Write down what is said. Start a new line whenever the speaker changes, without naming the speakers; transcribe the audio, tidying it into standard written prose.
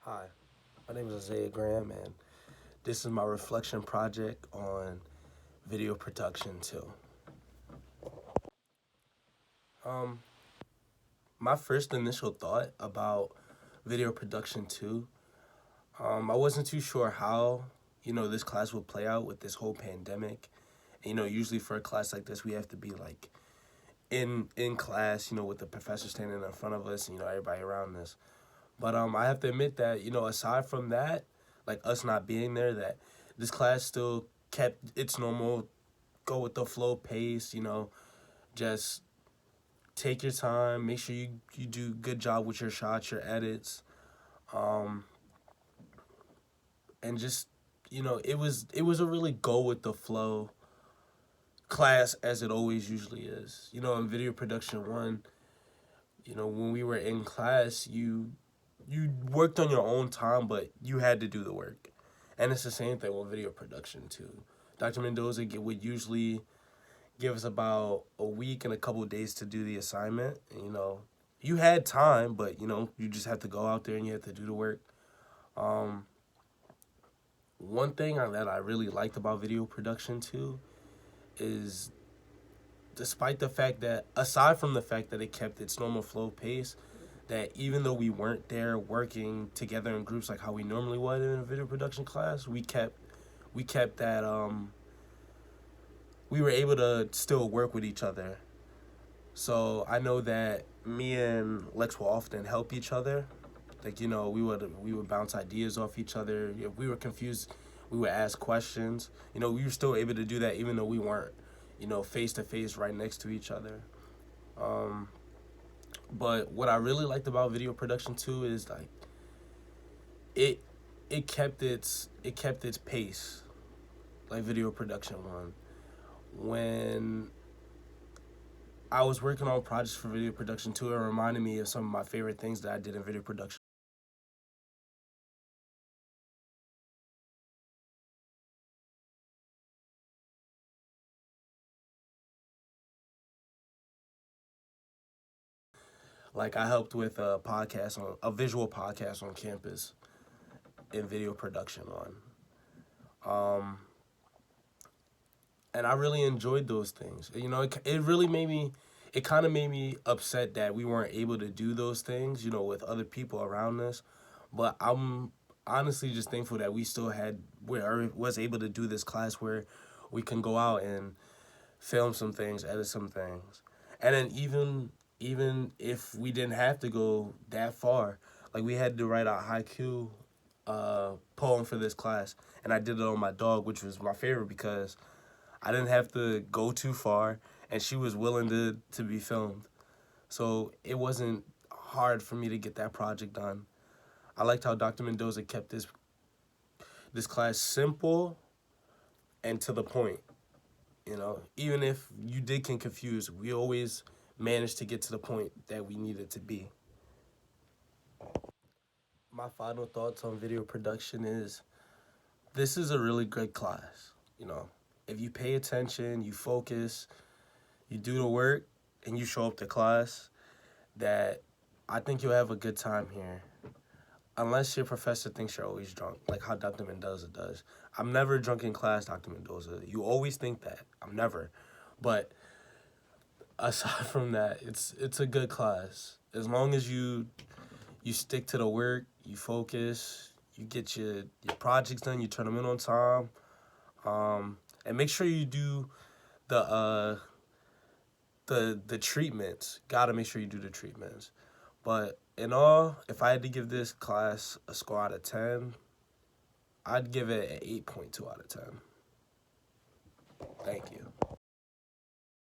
Hi, my name is Isaiah Graham, and this is my reflection project on video production too. Um, my first initial thought about video production too, I wasn't too sure how this class would play out with this whole pandemic. Usually for a class like this, we have to be like in class, with the professor standing in front of us, and everybody around us. But I have to admit that aside from that, like us not being there, that this class still kept its normal go with the flow pace. Just take your time, make sure you do good job with your shots, your edits, um, and just it was a really go with the flow class as it always usually is. In video production one, when we were in class, you worked on your own time, but you had to do the work. And it's the same thing with video production too. Dr. Mendoza would usually give us about a week and a couple of days to do the assignment. And, you had time, but you just have to go out there and you have to do the work. Um, One thing that I really liked about video production too is, despite the fact that, aside from the fact that it kept its normal flow pace, that even though we weren't there working together in groups like how we normally would in a video production class, we kept that we were able to still work with each other. So I know that me and Lex will often help each other. Like we would bounce ideas off each other. If we were confused, we would ask questions. We were still able to do that even though we weren't, face to face right next to each other. Um, but what I really liked about video production too is like it it kept its pace, like video production one. When I was working on projects for video production too, it reminded me of some of my favorite things that I did in video production. Like I helped with a visual podcast on campus in video production on. Um, and I really enjoyed those things. It really made me, it kind of made me upset that we weren't able to do those things, with other people around us. But I'm honestly just thankful that we still had, was able to do this class where we can go out and film some things, edit some things, and then even if we didn't have to go that far, like we had to write a haiku poem for this class, and I did it on my dog, which was my favorite because I didn't have to go too far, and she was willing to be filmed, so it wasn't hard for me to get that project done. I liked how Dr. Mendoza kept this class simple and to the point. Even if you did get confused, we always managed to get to the point that we needed to be. My final thoughts on video production is, this is a really good class. You know, if you pay attention, you focus, you do the work, and you show up to class, that I think you'll have a good time here. Unless your professor thinks you're always drunk, like how Dr. Mendoza does. I'm never drunk in class, Dr. Mendoza. You always think that. I'm never. But aside from that, it's a good class. As long as you stick to the work, you focus, you get your projects done, you turn them in on time, and make sure you do the the treatments. Gotta make sure you do the treatments. But in all, if I had to give this class a score out of 10, I'd give it an 8.2 out of 10. Thank you.